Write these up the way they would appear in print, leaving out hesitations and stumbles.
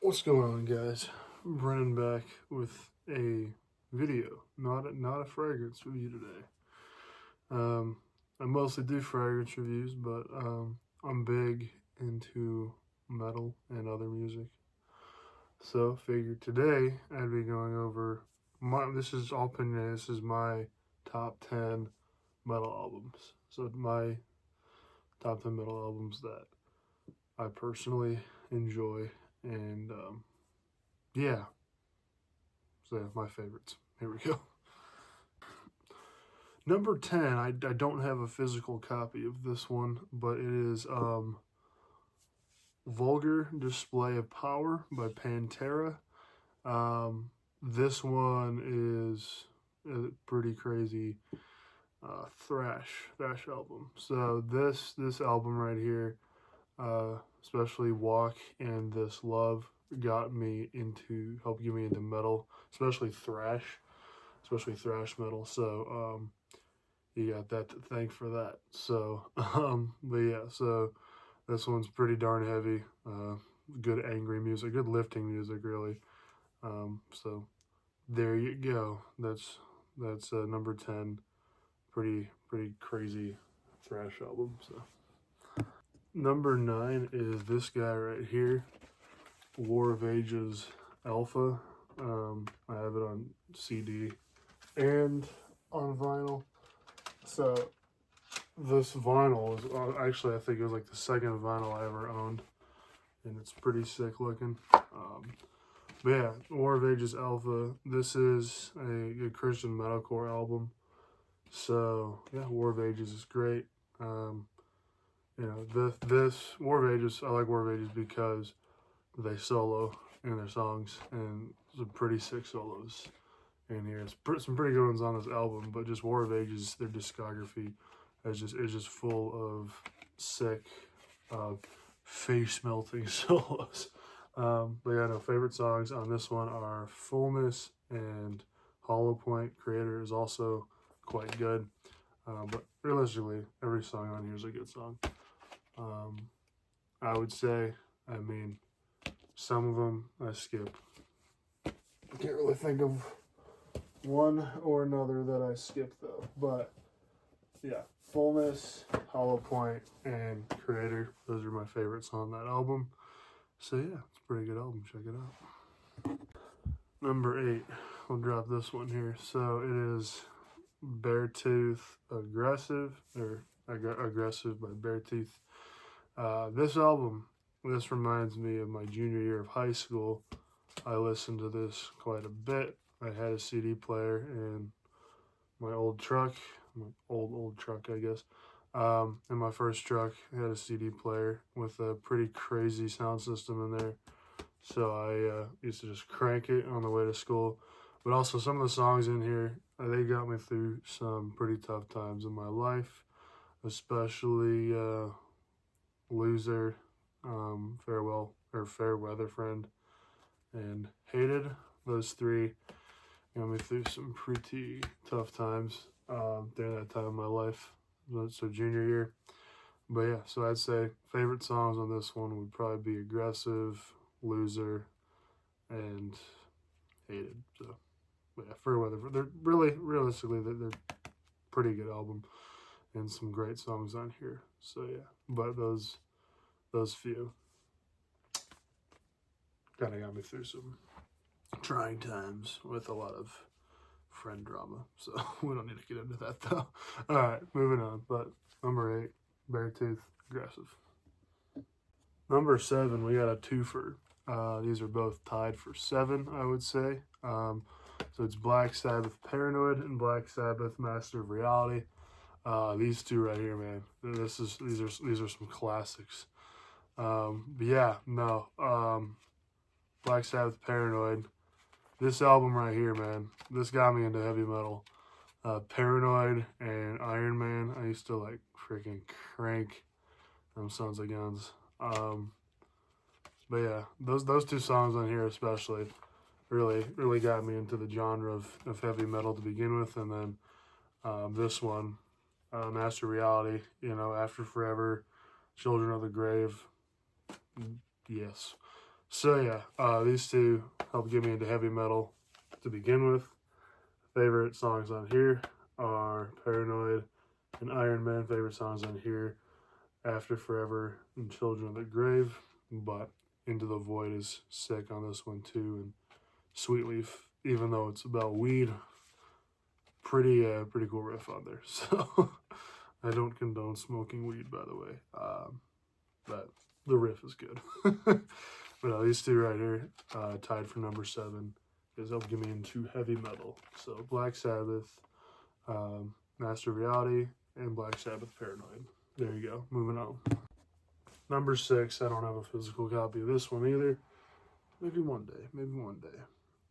What's going on, guys? Brennan back with a video, not a fragrance review today. I mostly do fragrance reviews, but I'm big into metal and other music. So figured today I'd be going over this is all opinion. This is my top 10 metal albums. So my top 10 metal albums that I personally enjoy, and yeah. So my favorites. Here we go. Number 10, I don't have a physical copy of this one, but it is Vulgar Display of Power by Pantera. This one is a pretty crazy thrash album. So this album right here, especially Walk and This Love, helped get me into metal, especially thrash metal. So you got that to thank for that. So but yeah, so this one's pretty darn heavy. Good angry music, good lifting music, really. So there you go. That's number 10. Pretty crazy thrash album. So number 9 is this guy right here, War of Ages Alpha. I have it on CD and on vinyl. So this vinyl is actually, I think it was like the second vinyl I ever owned, and it's pretty sick looking. But yeah, War of Ages Alpha. This is a Christian metalcore album. So yeah, War of Ages is great. This War of Ages, I like War of Ages because they solo in their songs, and some pretty sick solos in here. Some pretty good ones on this album, but just War of Ages, their discography is just full of sick, face melting solos. But yeah, no, favorite songs on this one are Fullness and Hollow Point. Creator is also quite good. But realistically, every song on here is a good song. I would say, some of them I skip. I can't really think of one or another that I skipped though. But yeah, Fullness, Hollow Point, and Creator. Those are my favorites on that album. So yeah, it's a pretty good album. Check it out. Number 8, we'll drop this one here. So it is Beartooth Aggressive, or Aggressive by Beartooth. This album, this reminds me of my junior year of high school. I listened to this quite a bit. I had a CD player in my old truck, my old truck, I guess. In my first truck, I had a CD player with a pretty crazy sound system in there. So I used to just crank it on the way to school. But also some of the songs in here, they got me through some pretty tough times in my life, especially Loser, Farewell, or Fair Weather Friend, and Hated. Those three got me through some pretty tough times during that time of my life, so junior year. But yeah, so I'd say favorite songs on this one would probably be Aggressive, Loser, and Hated. So, but yeah, Fair Weather. They're realistically, they're pretty good album, and some great songs on here. So yeah, but those few kind of got me through some trying times with a lot of friend drama. So we don't need to get into that though. All right, moving on. But number 8, Beartooth Aggressive. Number 7, we got a twofer. These are both tied for 7, I would say. So it's Black Sabbath Paranoid and Black Sabbath Master of Reality. These two right here, man. These are some classics. But yeah, no. Black Sabbath Paranoid. This album right here, man. This got me into heavy metal. Paranoid and Iron Man. I used to like freaking crank them sons of guns. But yeah, those two songs on here especially really got me into the genre of heavy metal to begin with, and then this one, Master Reality, After Forever, Children of the Grave. Yes, So yeah, these two helped get me into heavy metal to begin with. Favorite songs on here are Paranoid and Iron Man. Favorite songs on here, After Forever and Children of the Grave. But Into the Void is sick on this one too. And Sweet Leaf, even though it's about weed, pretty cool riff on there. So I don't condone smoking weed, by the way. But the riff is good. But these two right here, tied for number 7, is helped get me into heavy metal. So Black Sabbath, Master of Reality, and Black Sabbath Paranoid. There you go. Moving on. Number 6, I don't have a physical copy of this one either. Maybe one day.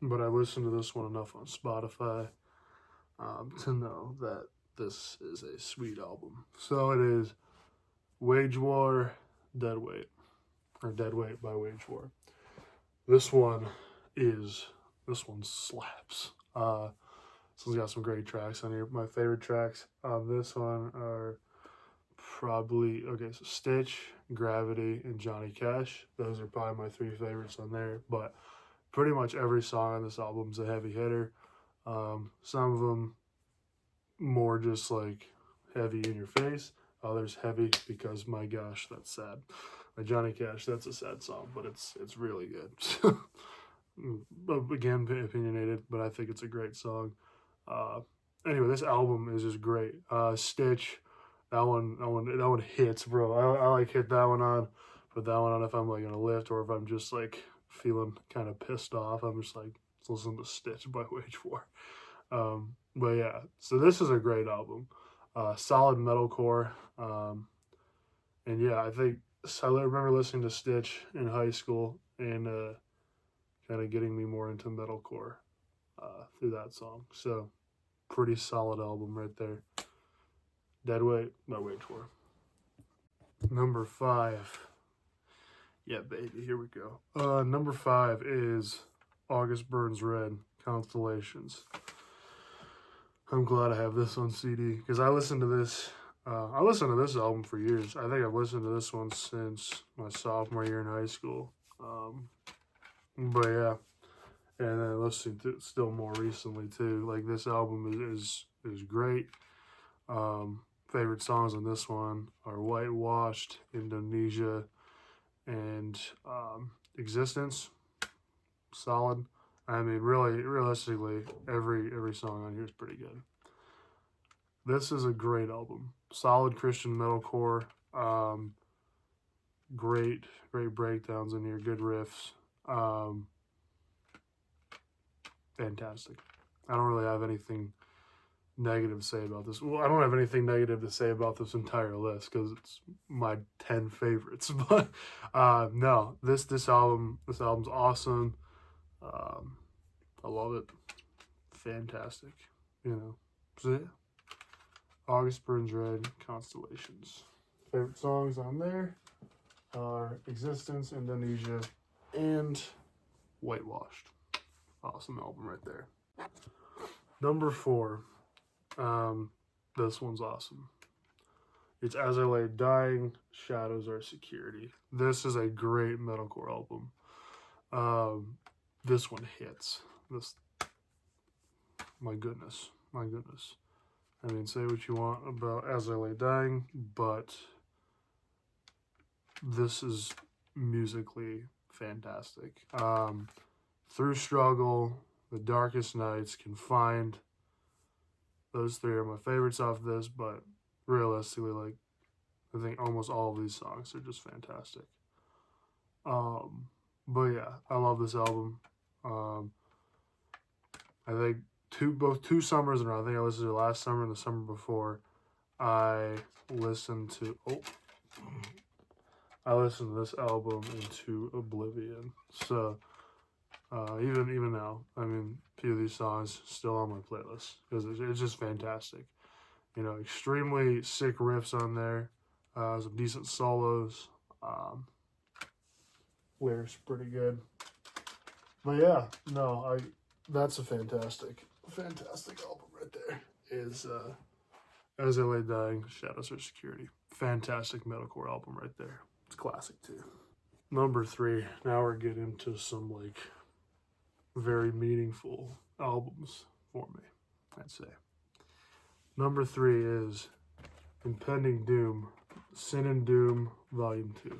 But I listened to this one enough on Spotify to know that this is a sweet album. So it is Wage War, Dead Weight, or Dead Weight by Wage War. This one slaps. This one's got some great tracks on here. My favorite tracks on this one are probably, so Stitch, Gravity, and Johnny Cash. Those are probably my 3 favorites on there. But pretty much every song on this album is a heavy hitter. Some of them more just like heavy in your face. Others heavy because, my gosh, that's sad. Like Johnny Cash, that's a sad song, but it's really good. Again, opinionated, but I think it's a great song. Anyway, this album is just great. Stitch, that one hits, bro. I like hit that one on, put that one on if I'm like in a lift or if I'm just like feeling kind of pissed off. I'm just like, let's listen to Stitch by Wage War. But yeah, so this is a great album. Solid metalcore. And yeah, I remember listening to Stitch in high school and kind of getting me more into metalcore through that song. So pretty solid album right there. Dead Weight by Wage War. Number 5. Yeah, baby, here we go. Number 5 is August Burns Red, Constellations. I'm glad I have this on CD because I listened to this album for years. I think I've listened to this one since my sophomore year in high school. But yeah, and then listening to it still more recently too. Like this album is great. Favorite songs on this one are Whitewashed, Indonesia, and Existence. Solid. I mean, really, realistically, every song on here is pretty good. This is a great album. Solid Christian metalcore. Great breakdowns in here. Good riffs. Fantastic. I don't really have anything negative to say about this. Well, I don't have anything negative to say about this entire list because it's my 10 favorites. But no, this album's awesome. I love it. Fantastic. So yeah. August Burns Red, Constellations. Favorite songs on there are Existence, Indonesia, and Whitewashed. Awesome album right there. Number 4. This one's awesome. It's As I Lay Dying, Shadows Are Security. This is a great metalcore album. This one hits. My goodness. I mean, say what you want about As I Lay Dying, but this is musically fantastic. Through Struggle, The Darkest Nights, Confined. Those 3 are my favorites off this, but realistically, like, I think almost all of these songs are just fantastic. But yeah, I love this album. I think both two summers in a row. I think I listened to it last summer and the summer before. I listened to this album into oblivion. So even now, I mean, a few of these songs still on my playlist because it's just fantastic. Extremely sick riffs on there. Some decent solos. Lyrics pretty good. But yeah, no, that's a fantastic album right there. Is As I Lay Dying, Shadows Are Security. Fantastic metalcore album right there. It's classic too. Number 3. Now we're getting into some like very meaningful albums for me, I'd say. Number 3 is Impending Doom, Sin and Doom, Volume 2.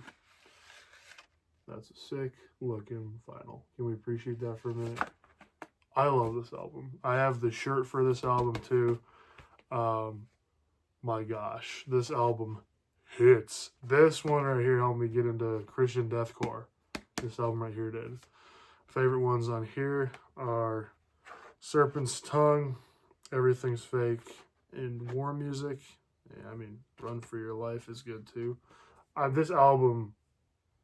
That's a sick looking vinyl. Can we appreciate that for a minute? I love this album. I have the shirt for this album too. My gosh, this album hits. This one right here helped me get into Christian deathcore. This album right here did. Favorite ones on here are Serpent's Tongue, Everything's Fake, and War Music. Yeah, I mean, Run for Your Life is good too. This album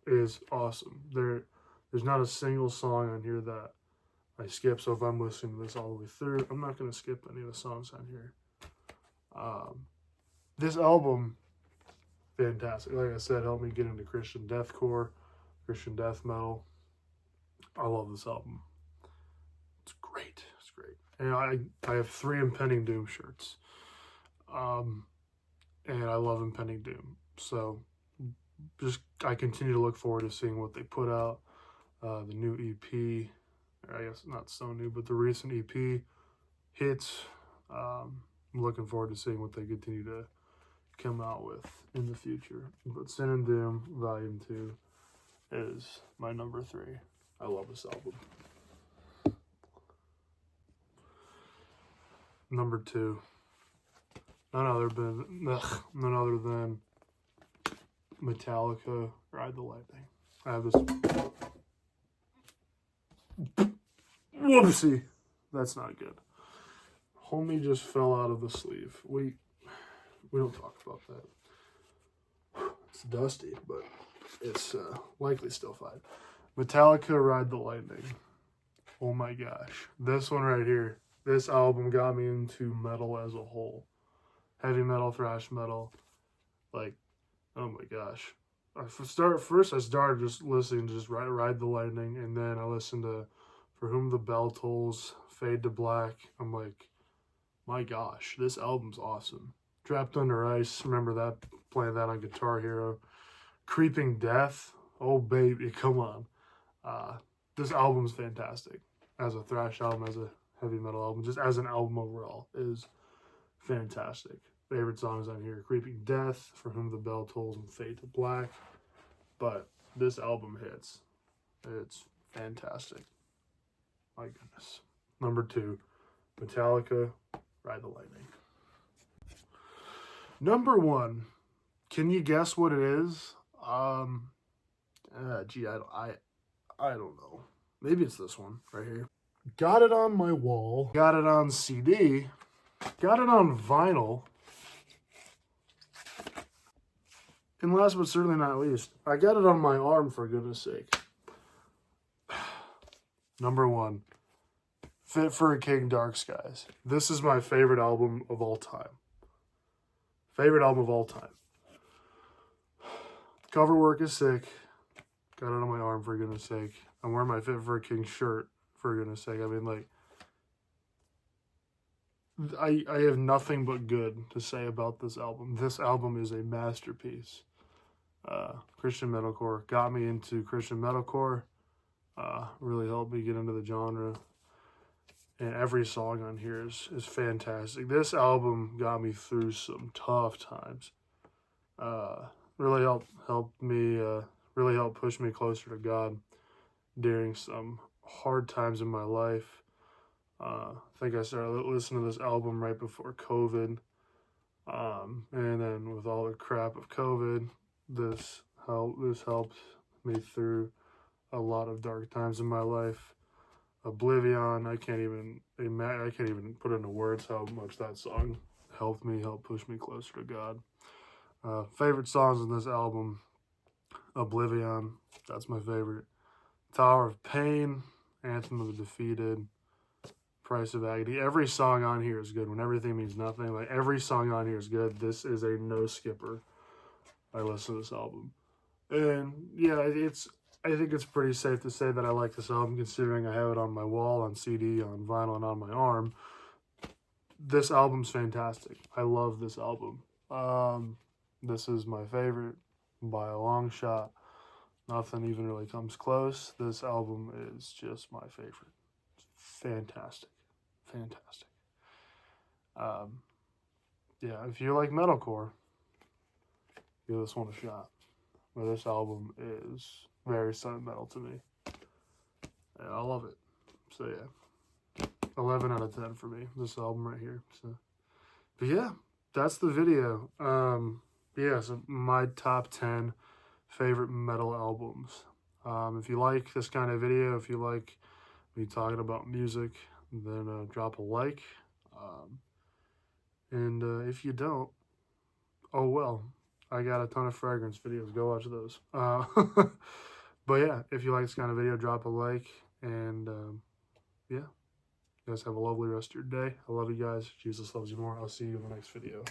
is awesome. There's not a single song on here that I skip. So if I'm listening to this all the way through, I'm not going to skip any of the songs on here. This album, fantastic. Like I said, helped me get into Christian deathcore, Christian death metal. I love this album. It's great. It's great. And I have 3 Impending Doom shirts. And I love Impending Doom. So I continue to look forward to seeing what they put out. The new EP, I guess not so new, but the recent EP hits. I'm looking forward to seeing what they continue to come out with in the future. But Sin and Doom Volume 2 is my number 3. I love this album. Number 2. None other than Metallica, Ride the Lightning. I have this. Whoopsie. That's not good. Homie just fell out of the sleeve. We don't talk about that. It's dusty, but it's likely still fine. Metallica, Ride the Lightning. Oh my gosh. This one right here. This album got me into metal as a whole. Heavy metal, thrash metal. Like, oh my gosh. First I started just listening to just Ride the Lightning, and then I listened to For Whom the Bell Tolls, Fade to Black. I'm like, my gosh, this album's awesome. Trapped Under Ice, remember that, playing that on Guitar Hero. Creeping Death, oh baby, come on. This album's fantastic. As a thrash album, as a heavy metal album, just as an album overall, is fantastic. Favorite songs on here, Creeping Death, For Whom the Bell Tolls, and Fade to Black. But this album hits. It's fantastic. My goodness. Number 2, Metallica, Ride the Lightning. Number 1, can you guess what it is? I don't know. Maybe it's this one right here. Got it on my wall. Got it on CD. Got it on vinyl. And last but certainly not least, I got it on my arm, for goodness sake. Number 1, Fit for a King, Dark Skies. This is my favorite album of all time. Favorite album of all time. Cover work is sick. Got it on my arm, for goodness sake. I'm wearing my Fit for a King shirt, for goodness sake. I mean, like, I have nothing but good to say about this album. This album is a masterpiece. Christian metalcore got me into Christian metalcore. Really helped me get into the genre. And every song on here is fantastic. This album got me through some tough times. Really helped me. Really helped push me closer to God during some hard times in my life. I think I started listening to this album right before COVID. And then with all the crap of COVID, this helped me through a lot of dark times in my life. Oblivion, I can't even put into words how much that song helped push me closer to God. Favorite songs in this album, Oblivion, that's my favorite. Tower of Pain, Anthem of the Defeated, Price of Agony. Every song on here is good. When Everything Means Nothing, like, every song on here is good. This is a no skipper. I listen to this album. And yeah, I think it's pretty safe to say that I like this album, considering I have it on my wall, on CD, on vinyl, and on my arm. This album's fantastic. I love this album. This is my favorite by a long shot. Nothing even really comes close. This album is just my favorite. It's fantastic. Fantastic. Yeah, if you like metalcore, give this one a shot. But this album is very sentimental to me. Yeah, I love it. So yeah, 11 out of 10 for me, this album right here. So, but yeah, that's the video. Yeah, so my top 10 favorite metal albums. If you like this kind of video, if you like me talking about music, then drop a like. And if you don't, oh well. I got a ton of fragrance videos. Go watch those. But yeah, if you like this kind of video, drop a like. And yeah, you guys have a lovely rest of your day. I love you guys. Jesus loves you more. I'll see you in the next video.